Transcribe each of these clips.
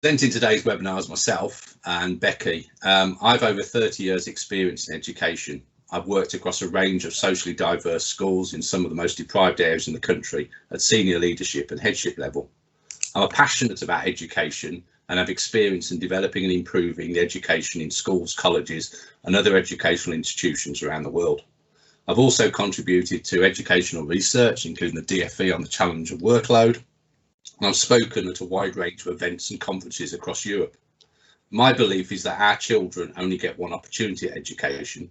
Presenting today's webinar is myself and Becky. I've over 30 years experience in education. I've worked across a range of socially diverse schools in some of the most deprived areas in the country at senior leadership and headship level. I'm passionate about education and have experience in developing and improving the education in schools, colleges and other educational institutions around the world. I've also contributed to educational research, including the DFE on the challenge of workload, and I've spoken at a wide range of events and conferences across Europe. My belief is that our children only get one opportunity at education,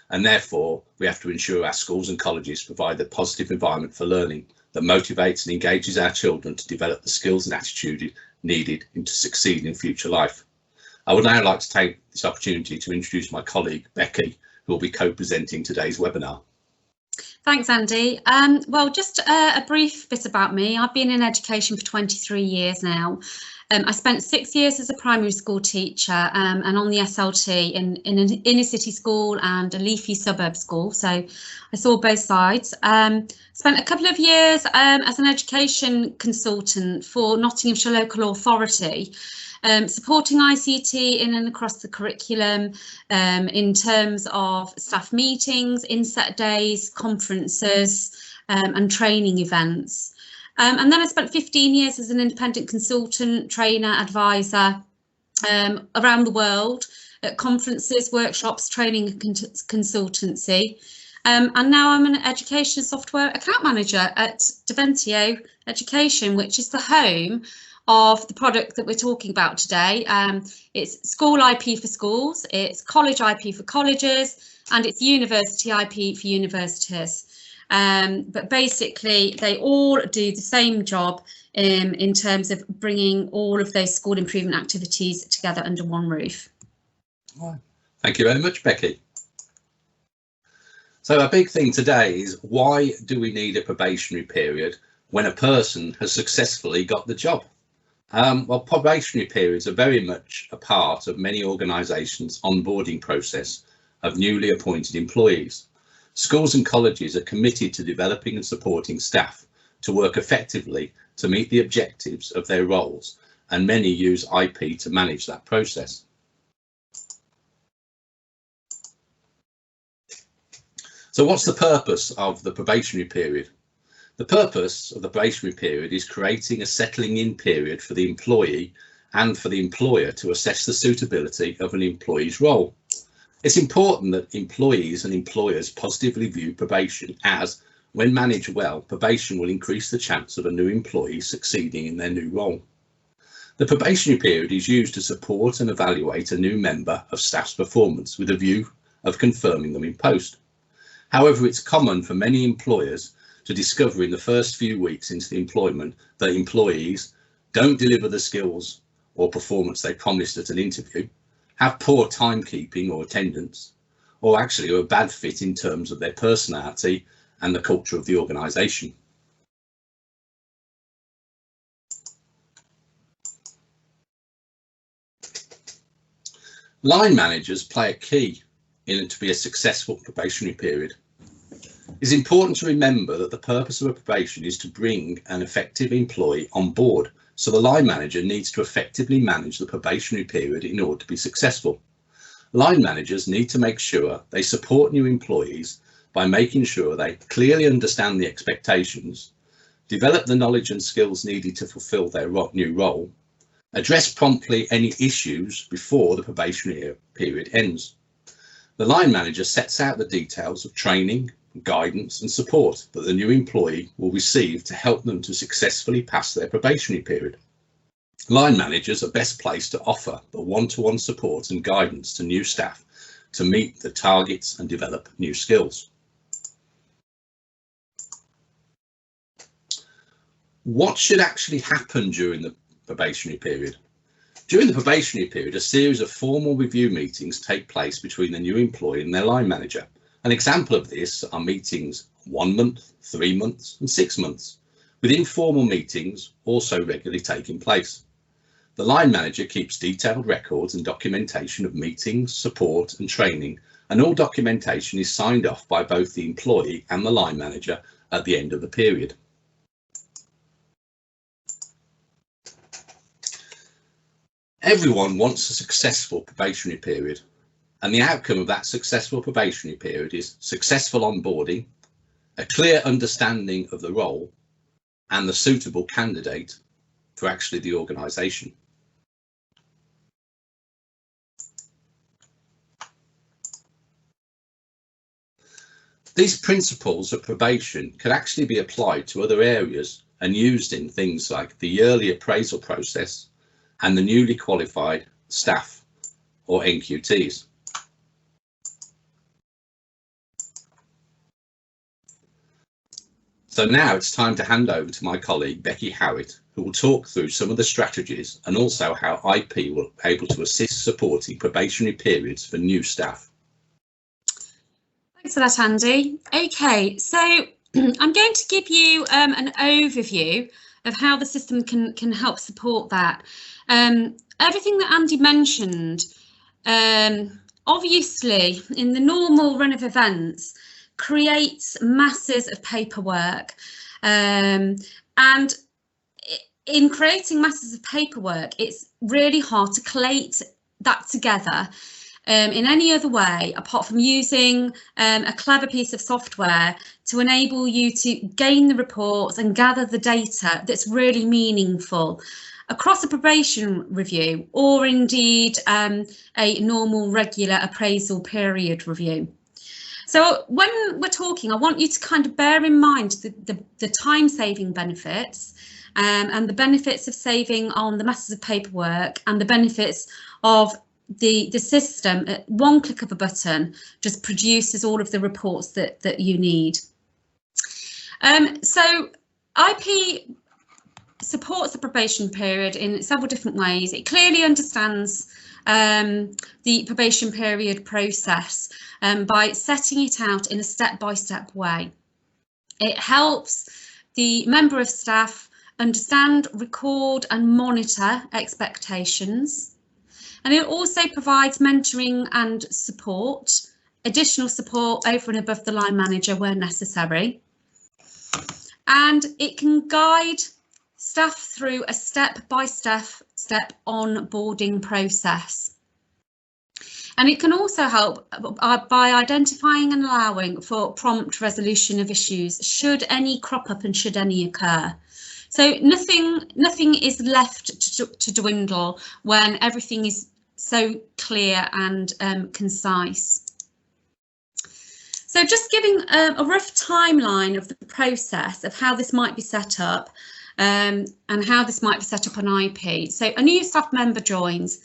and therefore we have to ensure our schools and colleges provide a positive environment for learning that motivates and engages our children to develop the skills and attitude needed to succeed in future life. I would now like to take this opportunity to introduce my colleague Becky, who will be co-presenting today's webinar. Thanks, Andy. Well, just a brief bit about me. I've been in education for 23 years now. I spent 6 years as a primary school teacher and on the SLT in an inner city school and a leafy suburb school. So I saw both sides. Spent a couple of years as an education consultant for Nottinghamshire Local Authority, supporting ICT in and across the curriculum in terms of staff meetings, inset days, conferences and training events. And then I spent 15 years as an independent consultant, trainer, advisor around the world at conferences, workshops, training and consultancy. And now I'm an education software account manager at Deventio Education, which is the home of the product that we're talking about today. It's school IP for schools, it's college IP for colleges, and it's university IP for universities. But basically they all do the same job in terms of bringing all of those school improvement activities together under one roof. Thank you very much, Becky. So our big thing today is, why do we need a probationary period when a person has successfully got the job? Well, probationary periods are very much a part of many organisations' onboarding process of newly appointed employees. Schools and colleges are committed to developing and supporting staff to work effectively to meet the objectives of their roles, and many use IP to manage that process. So what's the purpose of the probationary period? The purpose of the probationary period is creating a settling in period for the employee and for the employer to assess the suitability of an employee's role. It's important that employees and employers positively view probation, as, when managed well, probation will increase the chance of a new employee succeeding in their new role. The probationary period is used to support and evaluate a new member of staff's performance with a view of confirming them in post. However, it's common for many employers to discover in the first few weeks into the employment that employees don't deliver the skills or performance they promised at an interview, have poor timekeeping or attendance, or actually are a bad fit in terms of their personality and the culture of the organisation. Line managers play a key in it to be a successful probationary period. It's important to remember that the purpose of a probation is to bring an effective employee on board, so the line manager needs to effectively manage the probationary period in order to be successful. Line managers need to make sure they support new employees by making sure they clearly understand the expectations, develop the knowledge and skills needed to fulfil their new role, address promptly any issues before the probationary period ends. The line manager sets out the details of training, guidance and support that the new employee will receive to help them to successfully pass their probationary period. Line managers are best placed to offer the one-to-one support and guidance to new staff to meet the targets and develop new skills. What should actually happen during the probationary period? During the probationary period, a series of formal review meetings take place between the new employee and their line manager. An example of this are meetings 1 month, 3 months and 6 months, with informal meetings also regularly taking place. The line manager keeps detailed records and documentation of meetings, support and training, and all documentation is signed off by both the employee and the line manager at the end of the period. Everyone wants a successful probationary period, and the outcome of that successful probationary period is successful onboarding, a clear understanding of the role, and the suitable candidate for actually the organisation. These principles of probation can actually be applied to other areas and used in things like the yearly appraisal process and the newly qualified staff, or NQTs. So now it's time to hand over to my colleague Becky Howitt, who will talk through some of the strategies and also how IP will be able to assist supporting probationary periods for new staff. Thanks for that, Andy. Okay, so I'm going to give you an overview of how the system can help support that. Everything that Andy mentioned, obviously in the normal run of events, creates masses of paperwork, and in creating masses of paperwork, it's really hard to collate that together in any other way apart from using a clever piece of software to enable you to gain the reports and gather the data that's really meaningful across a probation review, or indeed a normal regular appraisal period review. So when we're talking, I want you to kind of bear in mind the time-saving benefits and the benefits of saving on the masses of paperwork, and the benefits of the system at one click of a button just produces all of the reports that you need. So IP supports the probation period in several different ways. It clearly understands the probation period process by setting it out in a step-by-step way. It helps the member of staff understand, record and monitor expectations. And it also provides mentoring and support, additional support over and above the line manager where necessary. And it can guide staff through a step-by-step onboarding process. And it can also help by identifying and allowing for prompt resolution of issues should any crop up and should any occur. So nothing is left to dwindle when everything is so clear and concise. So just giving a rough timeline of the process of how this might be set up and how this might be set up on IP. So a new staff member joins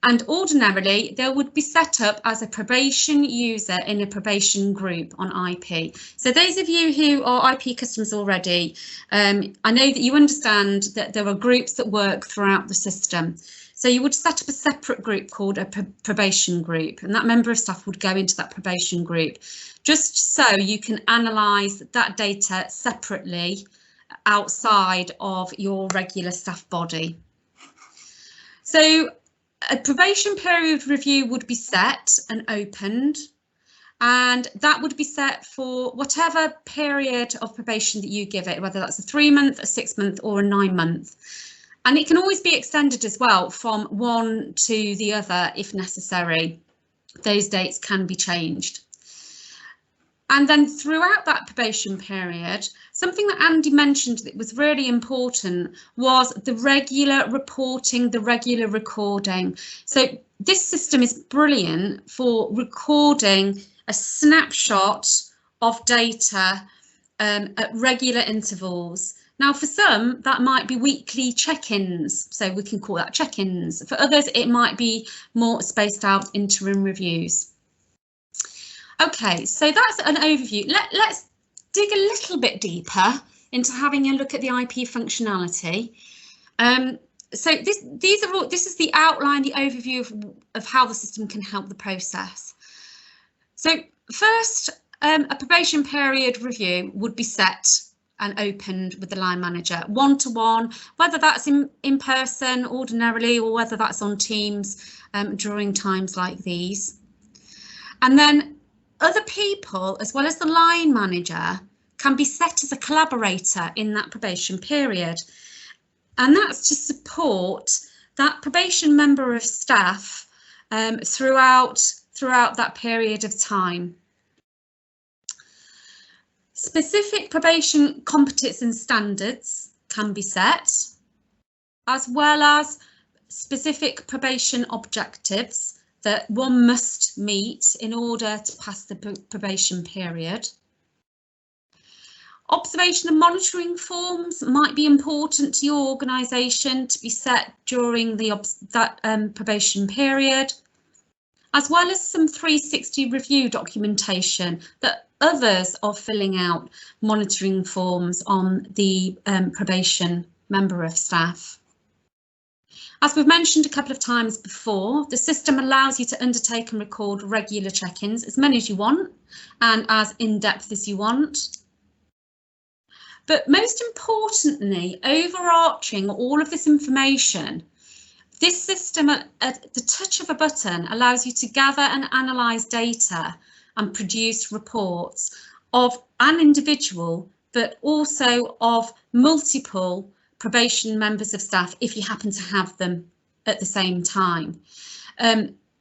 and ordinarily they would be set up as a probation user in a probation group on IP. So those of you who are IP customers already, I know that you understand that there are groups that work throughout the system. So you would set up a separate group called a probation group, and that member of staff would go into that probation group just so you can analyse that data separately outside of your regular staff body. So a probation period review would be set and opened, and that would be set for whatever period of probation that you give it, whether that's a 3-month, a 6-month or a 9-month. And it can always be extended as well from one to the other if necessary. Those dates can be changed. And then throughout that probation period, something that Andy mentioned that was really important was the regular reporting, the regular recording. So this system is brilliant for recording a snapshot of data at regular intervals. Now, for some, that might be weekly check-ins, so we can call that check-ins. For others, it might be more spaced out interim reviews. OK, so that's an overview. Let's dig a little bit deeper into having a look at the IP functionality. So this is the outline, the overview of how the system can help the process. So first, a probation period review would be set and opened with the line manager one-to-one, whether that's in person ordinarily or whether that's on Teams during times like these. And then other people, as well as the line manager, can be set as a collaborator in that probation period. And that's to support that probation member of staff throughout that period of time. Specific probation competence and standards can be set, as well as specific probation objectives that one must meet in order to pass the probation period. Observation and monitoring forms might be important to your organisation to be set during that probation period, as well as some 360 review documentation that others are filling out monitoring forms on the probation member of staff. As we've mentioned a couple of times before, the system allows you to undertake and record regular check-ins, as many as you want and as in-depth as you want. But most importantly, overarching all of this information, this system at the touch of a button allows you to gather and analyse data and produce reports of an individual, but also of multiple probation members of staff if you happen to have them at the same time.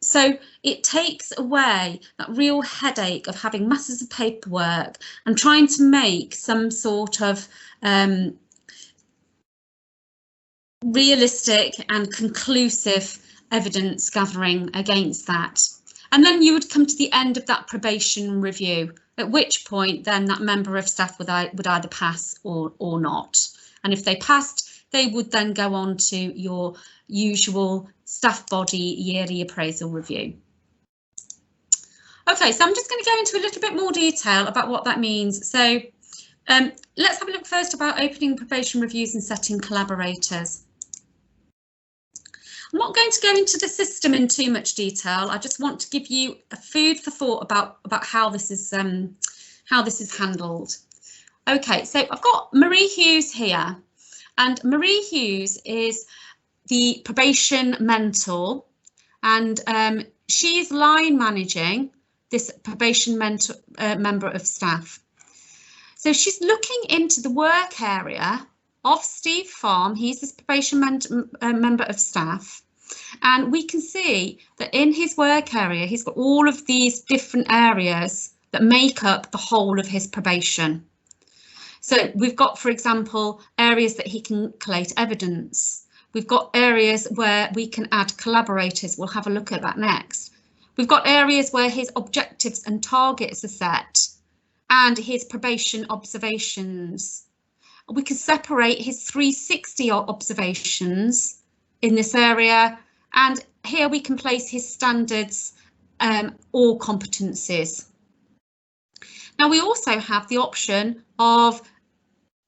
So it takes away that real headache of having masses of paperwork and trying to make some sort of realistic and conclusive evidence gathering against that. And then you would come to the end of that probation review, at which point then that member of staff would either pass or not. And if they passed, they would then go on to your usual staff body yearly appraisal review. OK, so I'm just going to go into a little bit more detail about what that means. So let's have a look first about opening probation reviews and setting collaborators. I'm not going to go into the system in too much detail. I just want to give you a food for thought about how this is handled. OK, so I've got Marie Hughes here, and Marie Hughes is the probation mentor, and she is line managing this probation member of staff. So she's looking into the work area of Steve Farm. He's this probation member of staff, and we can see that in his work area he's got all of these different areas that make up the whole of his probation. So we've got, for example, areas that he can collate evidence. We've got areas where we can add collaborators. We'll have a look at that next. We've got areas where his objectives and targets are set, and his probation observations. We can separate his 360 observations in this area, and here we can place his standards or competencies. Now we also have the option of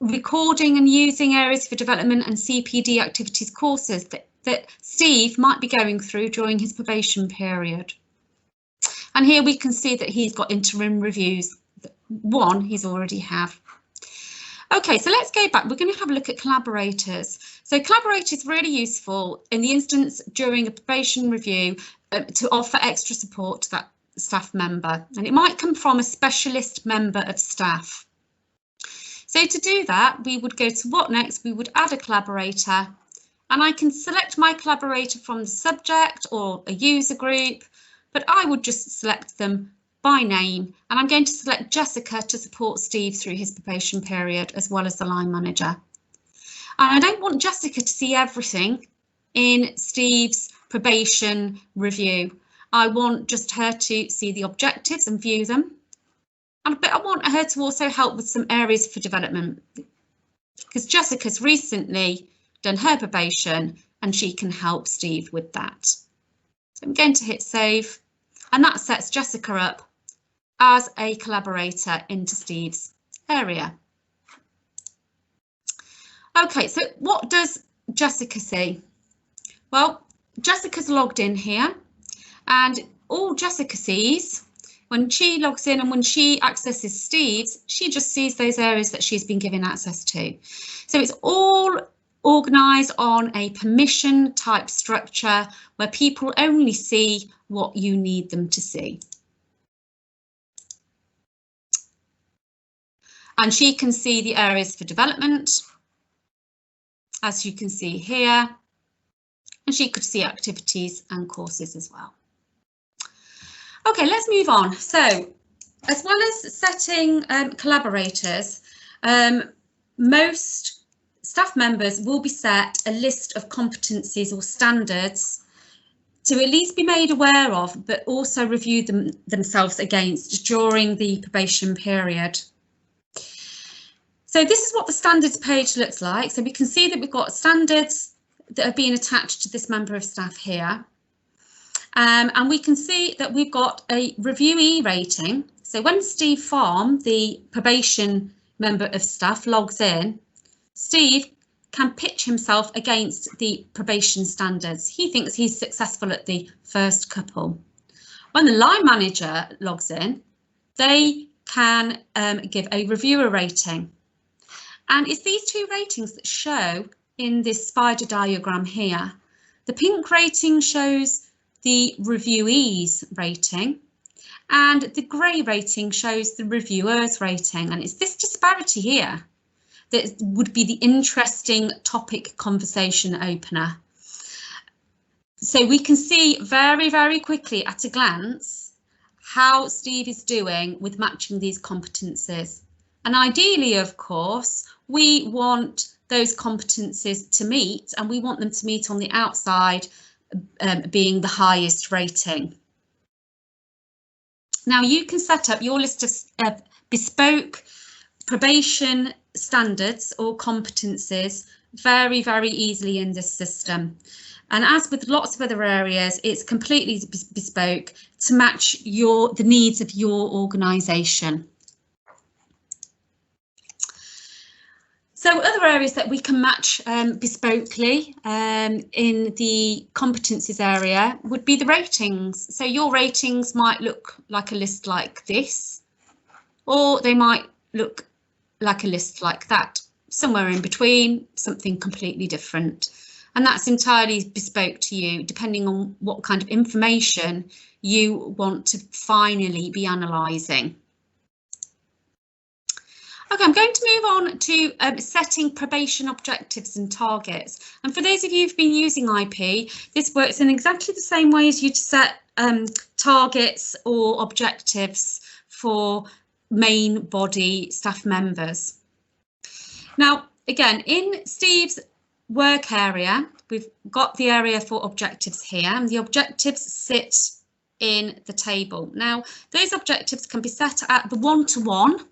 recording and using areas for development and CPD activities courses that Steve might be going through during his probation period. And here we can see that he's got interim reviews. One he's already have. OK, so let's go back. We're going to have a look at collaborators. So collaborators is really useful in the instance during a probation review to offer extra support to that staff member, and it might come from a specialist member of staff. So to do that, we would go to what next? We would add a collaborator, and I can select my collaborator from the subject or a user group, but I would just select them by name, and I'm going to select Jessica to support Steve through his probation period, as well as the line manager. And I don't want Jessica to see everything in Steve's probation review. I want just her to see the objectives and view them. But I want her to also help with some areas for development, because Jessica's recently done her probation and she can help Steve with that. So I'm going to hit save, and that sets Jessica up as a collaborator into Steve's area. OK, so what does Jessica see? Well, Jessica's logged in here, and all Jessica sees when she logs in and when she accesses Steve's, she just sees those areas that she's been given access to. So it's all organised on a permission type structure where people only see what you need them to see. And she can see the areas for development, as you can see here. and she could see activities and courses as well. Okay, let's move on. So, as well as setting collaborators, most staff members will be set a list of competencies or standards to at least be made aware of, but also review themselves against during the probation period. So this is what the standards page looks like. So we can see that we've got standards that have been attached to this member of staff here. And we can see that we've got a reviewee rating. So when Steve Farm, the probation member of staff, logs in, Steve can pitch himself against the probation standards. He thinks he's successful at the first couple. When the line manager logs in, they can give a reviewer rating. And it's these two ratings that show in this spider diagram here. The pink rating shows the reviewee's rating, and the grey rating shows the reviewer's rating. And it's this disparity here that would be the interesting topic conversation opener. So we can see very, very quickly at a glance how Steve is doing with matching these competencies. And ideally, of course, we want those competencies to meet, and we want them to meet on the outside, being the highest rating. Now you can set up your list of bespoke probation standards or competencies very, very easily in this system. And as with lots of other areas, it's completely bespoke to match the needs of your organisation. So other areas that we can match bespokely in the competencies area would be the ratings. So your ratings might look like a list like this, or they might look like a list like that, somewhere in between, something completely different. And that's entirely bespoke to you, depending on what kind of information you want to finally be analysing. Okay, I'm going to move on to setting probation objectives and targets. And for those of you who've been using IP, this works in exactly the same way as you'd set targets or objectives for main body staff members. Now, again, in Steve's work area, we've got the area for objectives here, and the objectives sit in the table. Now, those objectives can be set at the one-to-one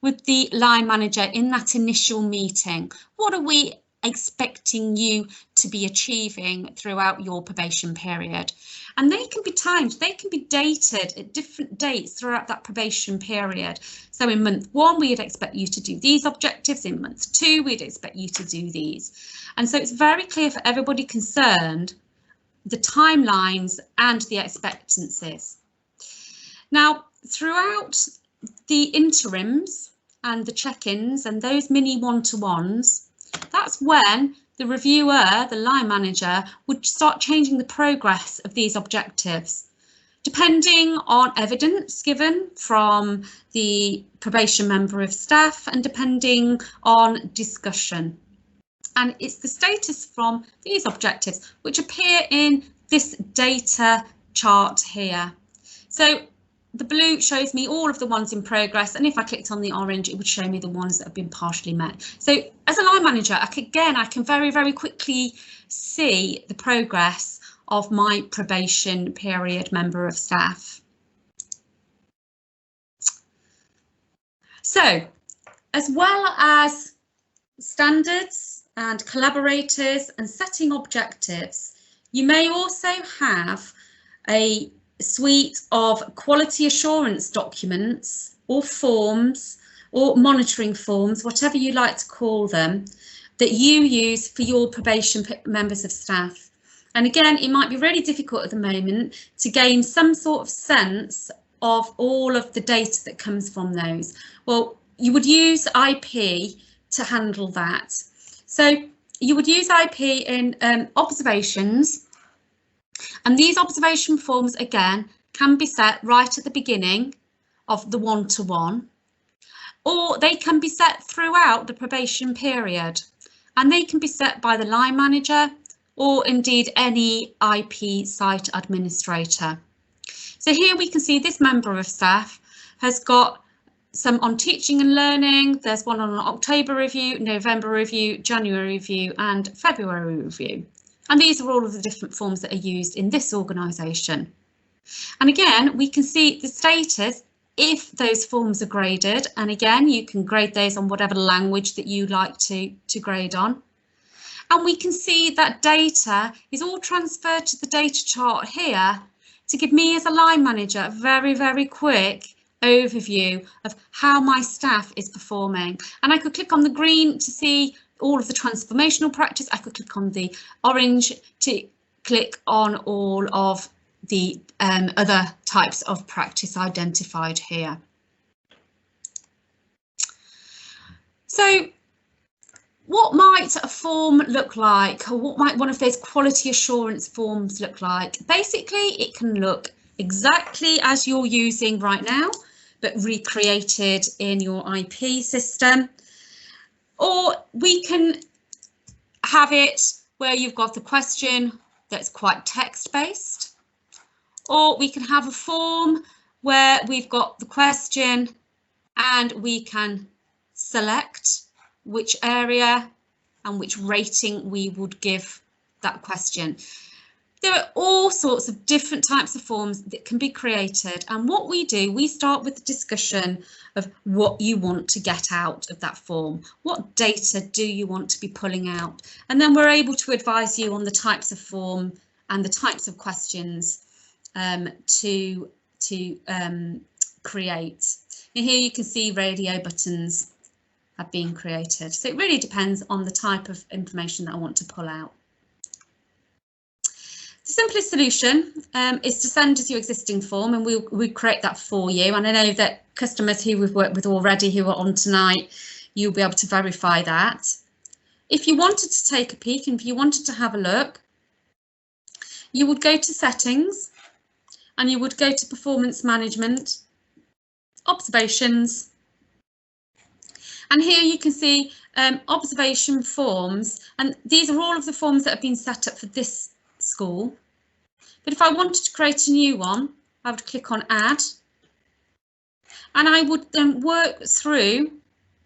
with the line manager in that initial meeting. What are we expecting you to be achieving throughout your probation period? And they can be timed, they can be dated at different dates throughout that probation period. So in month 1, we'd expect you to do these objectives. In month 2, we'd expect you to do these. And so it's very clear for everybody concerned, the timelines and the expectancies. Now, throughout the interims and the check-ins and those mini one-to-ones, that's when the reviewer, the line manager, would start changing the progress of these objectives, depending on evidence given from the probation member of staff and depending on discussion. And it's the status from these objectives which appear in this data chart here. So the blue shows me all of the ones in progress, and if I clicked on the orange, it would show me the ones that have been partially met. So as a line manager, I can very, very quickly see the progress of my probation period member of staff. So, as well as standards and collaborators and setting objectives, you may also have a suite of quality assurance documents or forms or monitoring forms, whatever you like to call them, that you use for your probation members of staff. And again, it might be really difficult at the moment to gain some sort of sense of all of the data that comes from those. Well, you would use IP to handle that. So you would use IP in observations. And these observation forms, again, can be set right at the beginning of the one-to-one, or they can be set throughout the probation period, and they can be set by the line manager or indeed any IP site administrator. So here we can see this member of staff has got some on teaching and learning. There's one on an October review, November review, January review and February review. And these are all of the different forms that are used in this organisation. And again, we can see the status if those forms are graded. And again, you can grade those on whatever language that you like to grade on. And we can see that data is all transferred to the data chart here to give me as a line manager a very, very quick overview of how my staff is performing. And I could click on the green to see all of the transformational practice. I could click on the orange to click on all of the other types of practice identified here. So what might a form look like, or what might one of those quality assurance forms look like? Basically, it can look exactly as you're using right now, but recreated in your IP system. Or we can have it where you've got the question that's quite text-based. Or we can have a form where we've got the question and we can select which area and which rating we would give that question. There are all sorts of different types of forms that can be created, and what we do, we start with the discussion of what you want to get out of that form. What data do you want to be pulling out? And then we're able to advise you on the types of form and the types of questions to create. And here you can see radio buttons have been created. So it really depends on the type of information that I want to pull out. The simplest solution is to send us your existing form, and we create that for you. And I know that customers who we've worked with already who are on tonight, you'll be able to verify that. If you wanted to take a peek and if you wanted to have a look, you would go to settings and you would go to performance management, observations. And here you can see observation forms, and these are all of the forms that have been set up for this school. But if I wanted to create a new one, I would click on add, and I would then work through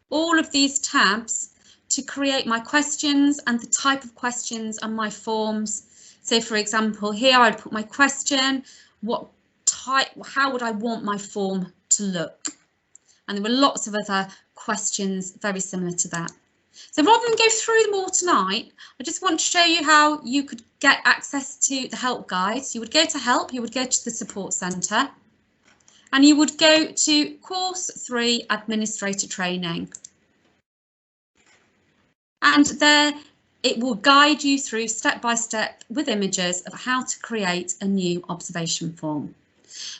all of these tabs to create my questions and the type of questions and my forms. So for example, here I'd put my question, what type, how would I want my form to look? And there were lots of other questions very similar to that. So rather than go through them all tonight, I just want to show you how you could get access to the help guides. You would go to help, you would go to the support centre, and you would go to course 3 administrator training. And there it will guide you through step by step with images of how to create a new observation form.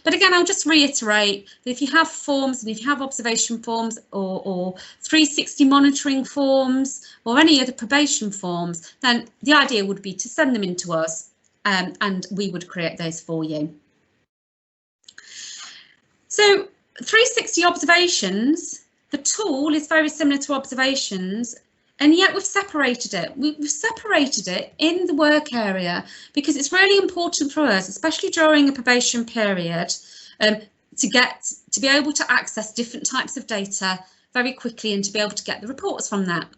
But again, I'll just reiterate that if you have forms and if you have observation forms or 360 monitoring forms or any other probation forms, then the idea would be to send them in to us and we would create those for you. So 360 observations, the tool is very similar to observations, and yet we've separated it. We've separated it in the work area because it's really important for us, especially during a probation period, to be able to access different types of data very quickly and to be able to get the reports from that.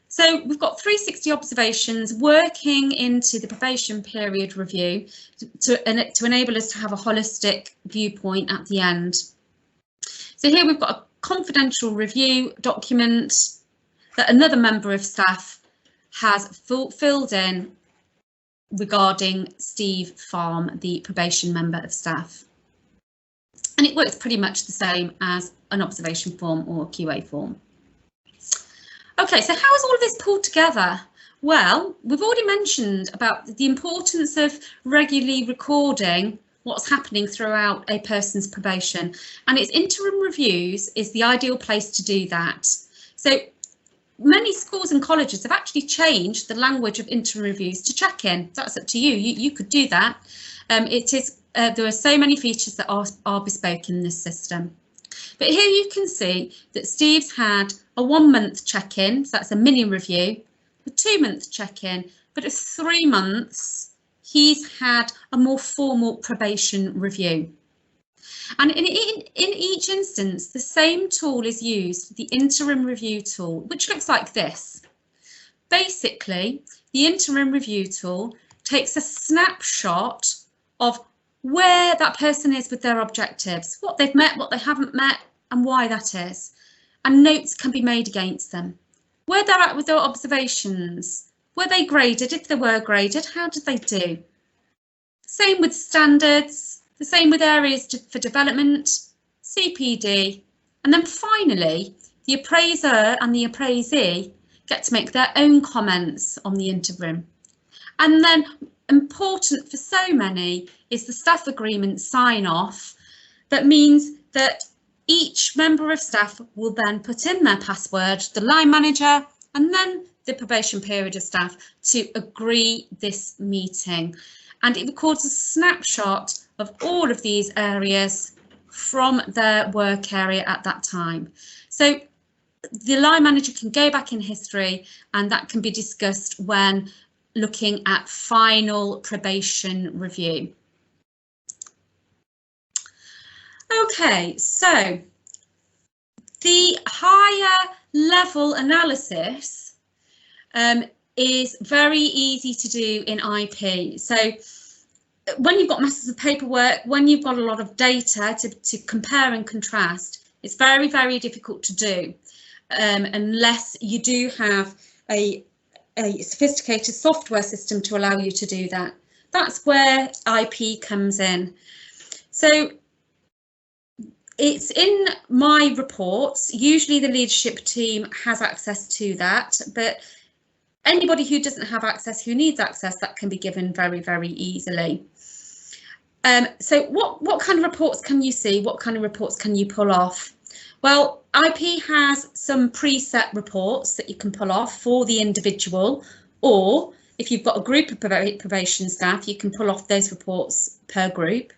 So we've got 360 observations working into the probation period review to enable us to have a holistic viewpoint at the end. So here we've got a confidential review document that another member of staff has filled in regarding Steve Farm, the probation member of staff. And it works pretty much the same as an observation form or a QA form. OK, so how is all of this pulled together? Well, we've already mentioned about the importance of regularly recording what's happening throughout a person's probation, and its interim reviews is the ideal place to do that. So many schools and colleges have actually changed the language of interim reviews to check-in. That's up to you. You could do that. There are so many features that are bespoke in this system. But here you can see that Steve's had a 1 month check-in, so that's a mini review, a 2 month check-in, but at 3 months, he's had a more formal probation review. And in each instance, the same tool is used, the interim review tool, which looks like this. Basically, the interim review tool takes a snapshot of where that person is with their objectives, what they've met, what they haven't met, and why that is. And notes can be made against them. Where they're at with their observations, were they graded? If they were graded, how did they do? Same with standards, the same with areas for development, CPD, and then finally, the appraiser and the appraisee get to make their own comments on the interim. And then important for so many is the staff agreement sign off. That means that each member of staff will then put in their password, the line manager, and then the probation period of staff to agree this meeting. And it records a snapshot of all of these areas from their work area at that time. So the line manager can go back in history, and that can be discussed when looking at final probation review. Okay, so the higher level analysis is very easy to do in IP. So when you've got masses of paperwork, when you've got a lot of data to compare and contrast, it's very, very difficult to do unless you do have a sophisticated software system to allow you to do that. That's where IP comes in. So it's in my reports. Usually the leadership team has access to that, but anybody who doesn't have access, who needs access, that can be given very, very easily. So what kind of reports can you see? What kind of reports can you pull off? Well, IP has some preset reports that you can pull off for the individual, or if you've got a group of probation staff, you can pull off those reports per group.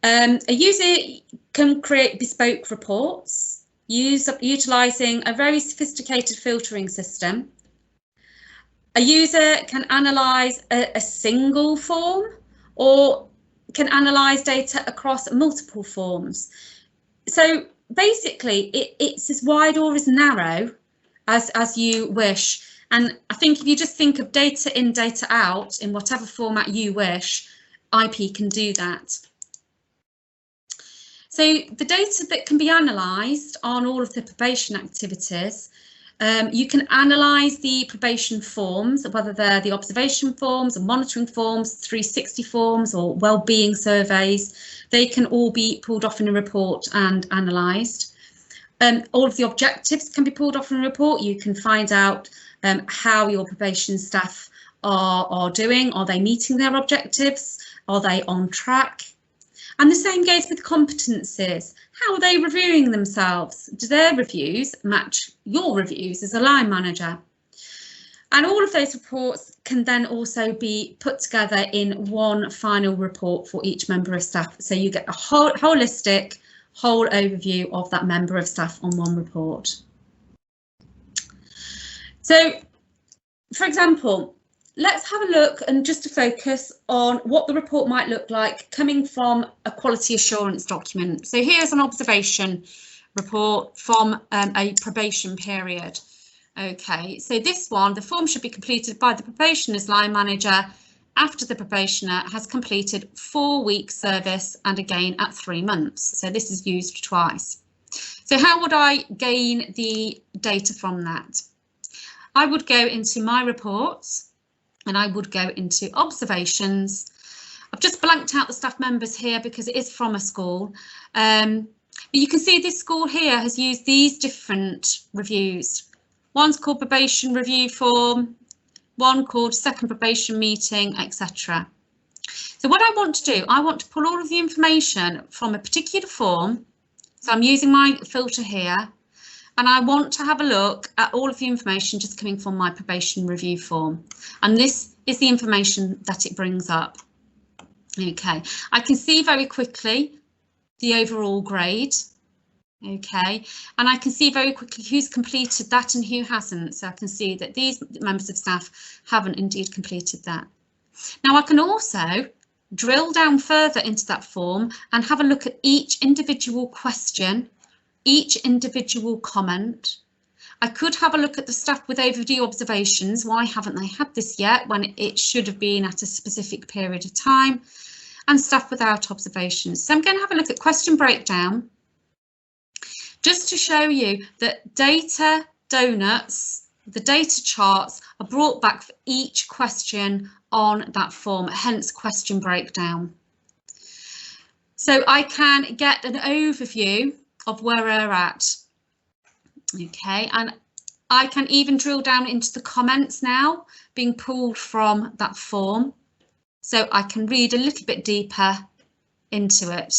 A user can create bespoke reports, utilising a very sophisticated filtering system. A user can analyse a single form, or can analyse data across multiple forms. So basically, it's as wide or as narrow as you wish. And I think if you just think of data in, data out, in whatever format you wish, IP can do that. So the data that can be analysed on all of the probation activities, you can analyse the probation forms, whether they're the observation forms or monitoring forms, 360 forms or wellbeing surveys. They can all be pulled off in a report and analysed. All of the objectives can be pulled off in a report. You can find out how your probation staff are doing. Are they meeting their objectives? Are they on track? And the same goes with competencies. How are they reviewing themselves? Do their reviews match your reviews as a line manager? And all of those reports can then also be put together in one final report for each member of staff. So you get a holistic whole overview of that member of staff on one report. So, for example, let's have a look and just to focus on what the report might look like coming from a quality assurance document. So here's an observation report from a probation period. OK, so this one, the form should be completed by the probationer's line manager after the probationer has completed 4 weeks service and again at 3 months. So this is used twice. So how would I gain the data from that? I would go into my reports and I would go into observations. I've just blanked out the staff members here because it is from a school. But you can see this school here has used these different reviews. One's called probation review form, one called second probation meeting, etc. So what I want to do, I want to pull all of the information from a particular form. So I'm using my filter here. And I want to have a look at all of the information just coming from my probation review form. And this is the information that it brings up. OK, I can see very quickly the overall grade. Okay, and I can see very quickly who's completed that and who hasn't. So I can see that these members of staff haven't indeed completed that. Now I can also drill down further into that form and have a look at each individual question, each individual comment. I could have a look at the staff with overview observations. Why haven't they had this yet when it should have been at a specific period of time? And staff without observations. So I'm going to have a look at question breakdown, just to show you that data donuts, the data charts, are brought back for each question on that form, hence question breakdown. So I can get an overview of where we're at. Okay, and I can even drill down into the comments now, being pulled from that form. So I can read a little bit deeper into it.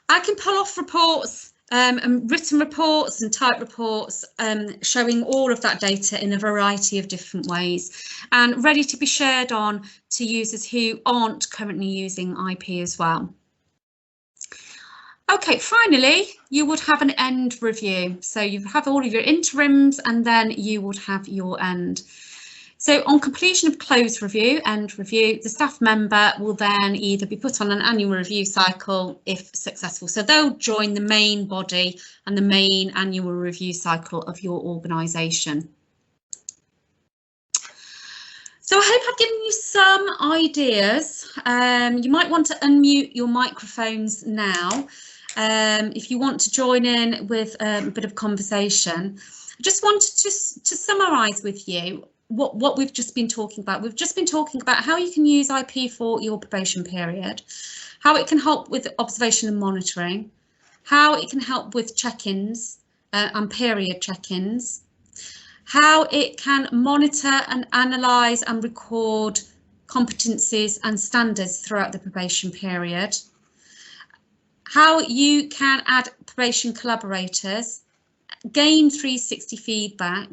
I can pull off reports, and written reports and typed reports, showing all of that data in a variety of different ways and ready to be shared on to users who aren't currently using IP as well. Okay, finally, you would have an end review. So you have all of your interims and then you would have your end. So on completion of close review, end review, the staff member will then either be put on an annual review cycle if successful. So they'll join the main body and the main annual review cycle of your organisation. So I hope I've given you some ideas. You might want to unmute your microphones now if you want to join in with a bit of conversation. I just wanted to summarise with you what we've just been talking about. We've just been talking about how you can use IP for your probation period, how it can help with observation and monitoring, how it can help with check-ins and period check-ins, how it can monitor and analyse and record competencies and standards throughout the probation period, how you can add probation collaborators, gain 360 feedback,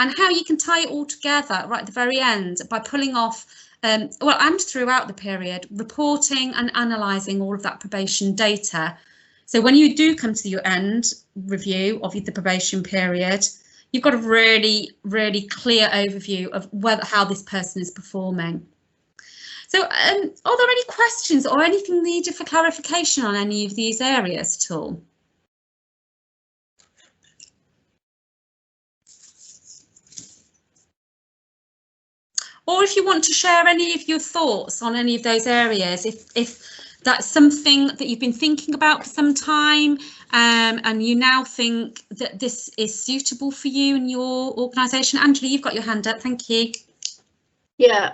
and how you can tie it all together right at the very end by pulling off, and throughout the period, reporting and analysing all of that probation data. So when you do come to your end review of the probation period, you've got a really, really clear overview of how this person is performing. So are there any questions or anything needed for clarification on any of these areas at all? Or if you want to share any of your thoughts on any of those areas, if that's something that you've been thinking about for some time and you now think that this is suitable for you and your organisation. Angela, you've got your hand up, thank you. Yeah,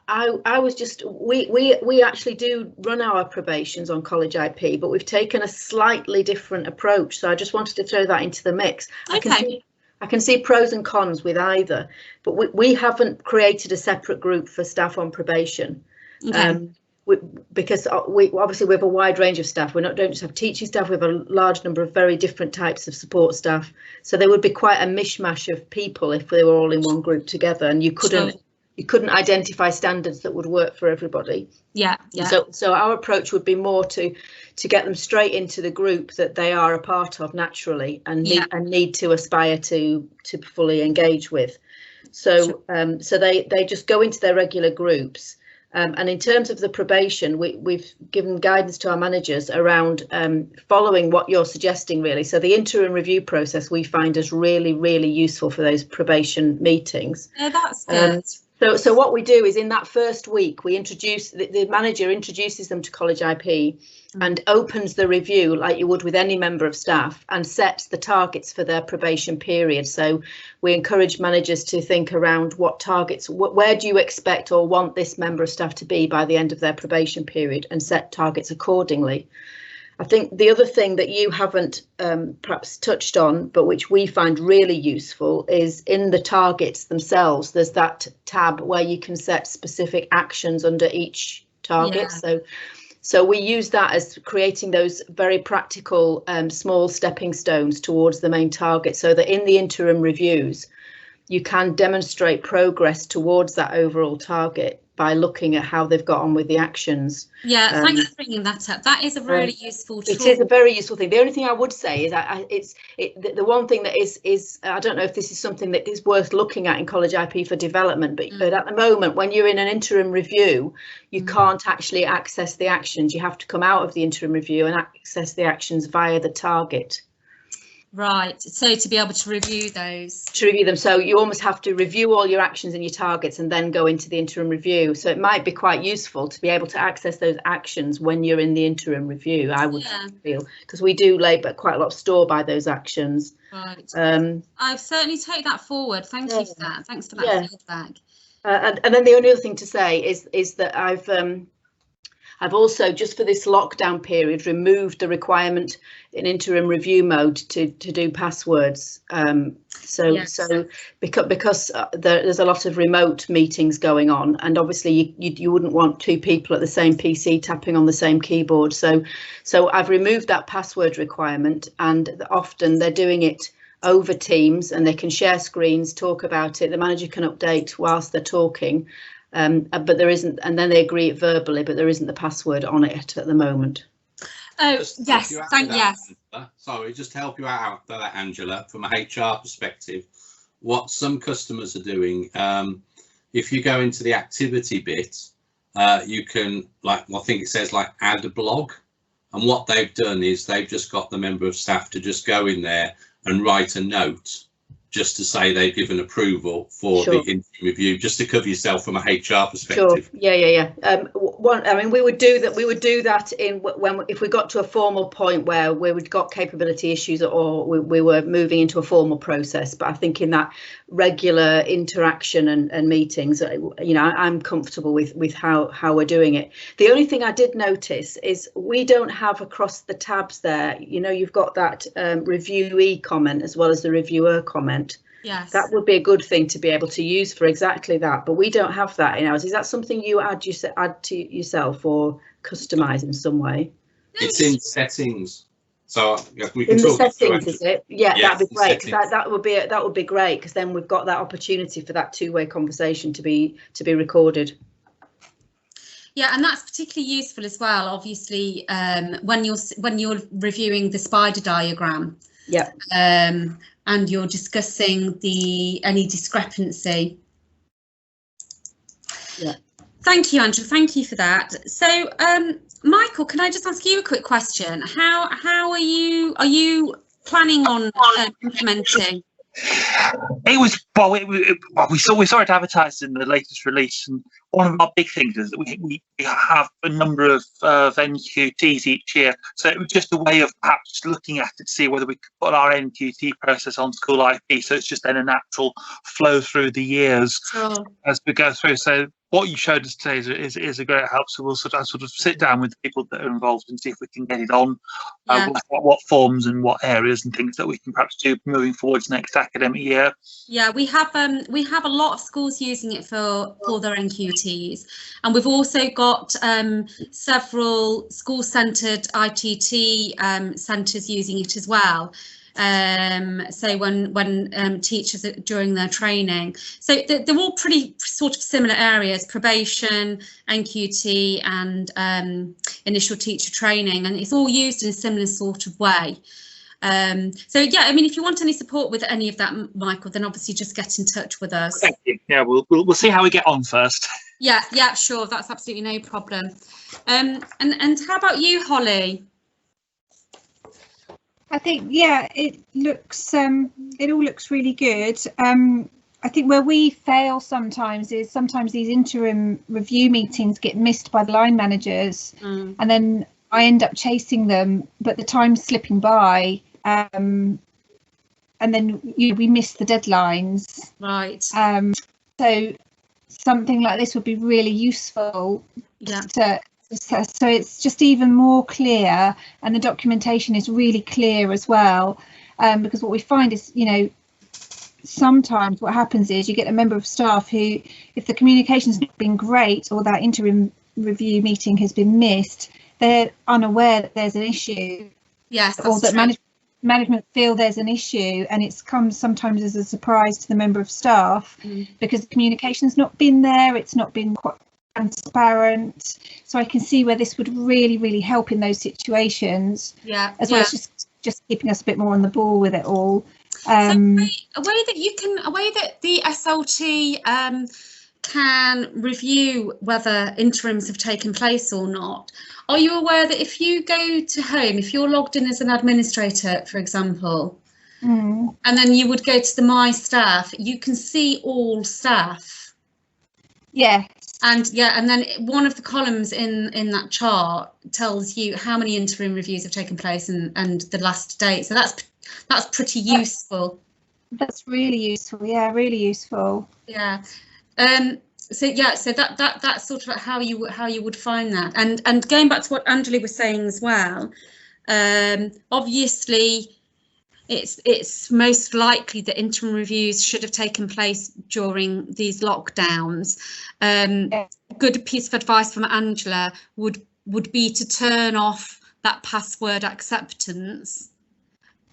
I was just, we actually do run our probations on college IP, but we've taken a slightly different approach. So I just wanted to throw that into the mix. Okay. I can see pros and cons with either, but we haven't created a separate group for staff on probation. Okay. Because we obviously have a wide range of staff. We don't just have teaching staff, we have a large number of very different types of support staff. So there would be quite a mishmash of people if they were all in one group together, and you couldn't identify standards that would work for everybody. Yeah. So our approach would be more to get them straight into the group that they are a part of naturally and need to aspire to fully engage with. So so they just go into their regular groups. And in terms of the probation, we've given guidance to our managers around following what you're suggesting, really. So the interim review process we find is really, really useful for those probation meetings. Yeah, that's good. So what we do is in that first week, we introduce, the manager introduces them to college IP and opens the review like you would with any member of staff and sets the targets for their probation period. So we encourage managers to think around what targets, where do you expect or want this member of staff to be by the end of their probation period, and set targets accordingly. I think the other thing that you haven't perhaps touched on, but which we find really useful, is in the targets themselves, there's that tab where you can set specific actions under each target. Yeah. So we use that as creating those very practical small stepping stones towards the main target, so that in the interim reviews, you can demonstrate progress towards that overall target. by looking at how they've got on with the actions. Yeah, thanks for bringing that up. That is a really useful tool. It is a very useful thing. The only thing I would say is the one thing that is I don't know if this is something that is worth looking at in college IP for development, but at the moment, when you're in an interim review, you can't actually access the actions. You have to come out of the interim review and access the actions via the target. Right, so to be able to review those. To review them, so you almost have to review all your actions and your targets and then go into the interim review. So it might be quite useful to be able to access those actions when you're in the interim review, I would feel, because we do lay quite a lot of store by those actions. Right. I've certainly take that forward. Thank you for that. Thanks for that feedback. And then the only other thing to say is that I've also, just for this lockdown period, removed the requirement in interim review mode to do passwords. So because there's a lot of remote meetings going on, and obviously you wouldn't want two people at the same PC tapping on the same keyboard. So I've removed that password requirement, and often they're doing it over Teams, and they can share screens, talk about it. The manager can update whilst they're talking. But there isn't, and then they agree it verbally, but there isn't the password on it at the moment. Oh, yes, yes. Sorry, just to help you out with that, Angela, from a HR perspective, what some customers are doing, if you go into the activity bit, you can, I think it says add a blog, and what they've done is they've just got the member of staff to just go in there and write a note just to say they've given approval for the interim review, just to cover yourself from a HR perspective. Sure. Yeah. I mean, we would do that. We would do that if we got to a formal point where we'd got capability issues, or we were moving into a formal process. But I think in that regular interaction and meetings, I'm comfortable with how we're doing it. The only thing I did notice is we don't have across the tabs there. You've got that reviewee comment as well as the reviewer comment. Yes, that would be a good thing to be able to use for exactly that, but we don't have that in ours. Is that something you add to yourself or customize in some way? It's in settings, so we can in talk the settings, is it? Yeah, that'd be great. That would be great, because then we've got that opportunity for that two-way conversation to be recorded. Yeah, and that's particularly useful as well, obviously, when you're reviewing the spider diagram. Yeah. And you're discussing any discrepancy. Yeah. Thank you, Andrew. Thank you for that. So, Michael, can I just ask you a quick question? How are you planning on implementing? It was we saw it advertised in the latest release, and one of our big things is that we have a number of NQTs each year, so it was just a way of perhaps looking at it to see whether we could put our NQT process on school IP, so it's just then a natural flow through the years as we go through. So what you showed us today is a great help. So we'll sort of sit down with the people that are involved and see if we can get it on, what forms and what areas and things that we can perhaps do moving forwards next academic year. Yeah, we have a lot of schools using it for their NQTs, and we've also got several school-centred ITT centres using it as well. So when teachers are during their training, so they're all pretty sort of similar areas: probation, NQT, and initial teacher training, and it's all used in a similar sort of way. So yeah, I mean, if you want any support with any of that, Michael, then obviously just get in touch with us. Thank you. Yeah, we'll see how we get on first. Yeah, sure, that's absolutely no problem. And how about you, Holly? I think, it looks it all looks really good. I think where we fail sometimes is these interim review meetings get missed by the line managers, and then I end up chasing them, but the time's slipping by, and then we miss the deadlines. Right. So something like this would be really useful. Yeah. So it's just even more clear, and the documentation is really clear as well, because what we find is, sometimes what happens is you get a member of staff who, if the communication's not been great or that interim review meeting has been missed, they're unaware that there's an issue. Yes, that's or that true. Management feel there's an issue, and it's come sometimes as a surprise to the member of staff because the communication's not been there, it's not been quite transparent, so I can see where this would really help in those situations. Yeah, as well as just keeping us a bit more on the ball with it all. So a way that the SLT can review whether interims have taken place or not. Are you aware that if you go to home, if you're logged in as an administrator, for example, and then you would go to the My Staff, you can see all staff. Yes. And then one of the columns in that chart tells you how many interim reviews have taken place and the last date. So that's pretty useful. That's really useful. Yeah, really useful. Yeah. So that's sort of how you would find that. And going back to what Angela was saying as well, obviously it's most likely that interim reviews should have taken place during these lockdowns. A good piece of advice from Angela would be to turn off that password acceptance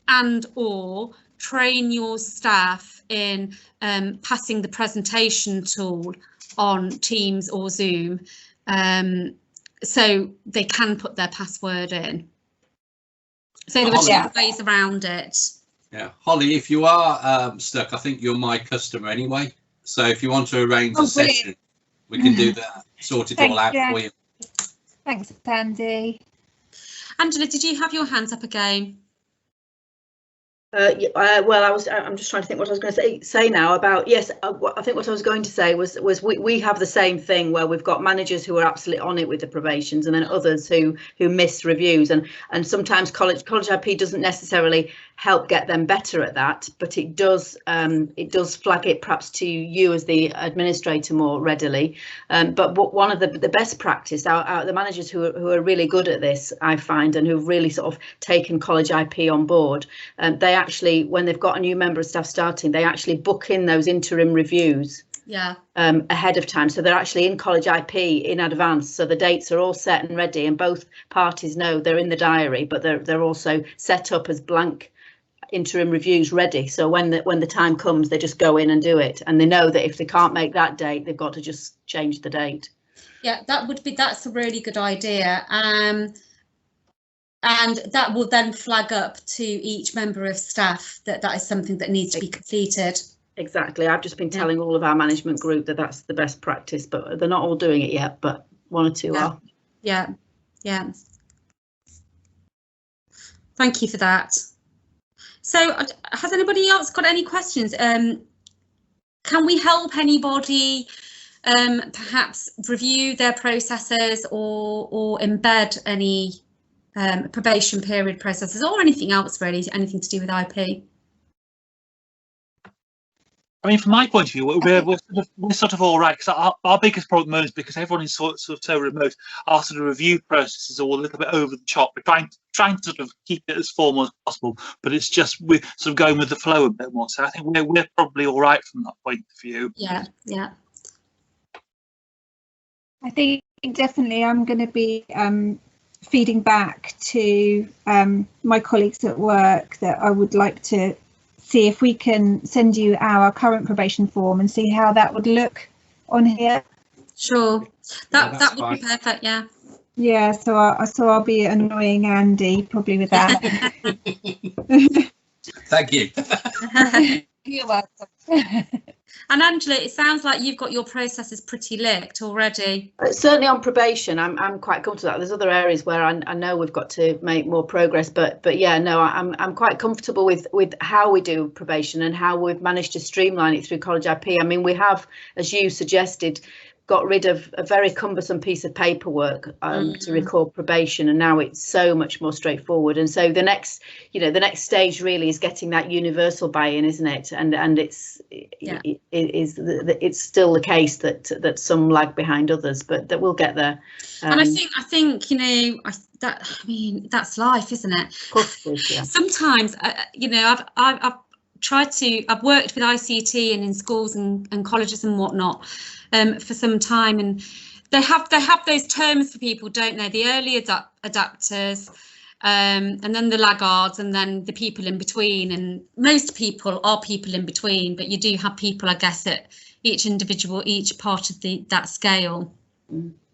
and or train your staff in passing the presentation tool on Teams or Zoom, so they can put their password in. So there are 2 ways around it. Yeah, Holly, if you are stuck, I think you're my customer anyway. So if you want to arrange a session, we can do that, sort it all out for you. Thanks, Andy. Angela, did you have your hands up again? Well, I'm just trying to think what I was going to say now about, yes, I think what I was going to say was we have the same thing where we've got managers who are absolutely on it with the probations and then others who miss reviews, and sometimes college IP doesn't necessarily help get them better at that, but it does flag it perhaps to you as the administrator more readily. But one of the best practice out the managers who are really good at this, I find, and who've really sort of taken college IP on board, they actually, when they've got a new member of staff starting, they actually book in those interim reviews ahead of time, so they're actually in college IP in advance, so the dates are all set and ready and both parties know they're in the diary, but they're also set up as blank interim reviews ready, so when the time comes they just go in and do it, and they know that if they can't make that date they've got to just change the date. Yeah, that's a really good idea, and that will then flag up to each member of staff that is something that needs to be completed. Exactly. I've just been telling all of our management group that that's the best practice, but they're not all doing it yet, but 1 or 2 are. Yeah. Thank you for that. So has anybody else got any questions? Can we help anybody perhaps review their processes or embed any probation period processes or anything else, really, anything to do with IP? I mean, from my point of view, we're sort of all right, because our biggest problem is because everyone is sort of so remote. Our sort of review process is all a little bit over the top. We're trying to sort of keep it as formal as possible, but it's just we're sort of going with the flow a bit more. So I think we're probably all right from that point of view. Yeah. I think definitely I'm going to be feeding back to my colleagues at work that I would like to see if we can send you our current probation form and see how that would look on here. Sure, that would be perfect. Yeah, so I'll be annoying Andy probably with that. Thank you. You're welcome. And Angela, it sounds like you've got your processes pretty licked already. Certainly on probation, I'm quite comfortable. There's other areas where I know we've got to make more progress, but yeah, no, I'm quite comfortable with how we do probation and how we've managed to streamline it through college IP. I mean, we have, as you suggested, got rid of a very cumbersome piece of paperwork to record probation, and now it's so much more straightforward. And so the next stage really is getting that universal buy-in, isn't it? And it's still the case that some lag behind others, but that we'll get there. And I think that's life, isn't it? Of course it is, yeah. Sometimes I've worked with ICT and in schools and colleges and whatnot for some time, and they have those terms for people, don't they? The early adapters, and then the laggards, and then the people in between. And most people are people in between, but you do have people, I guess, at each part of that scale. Mm.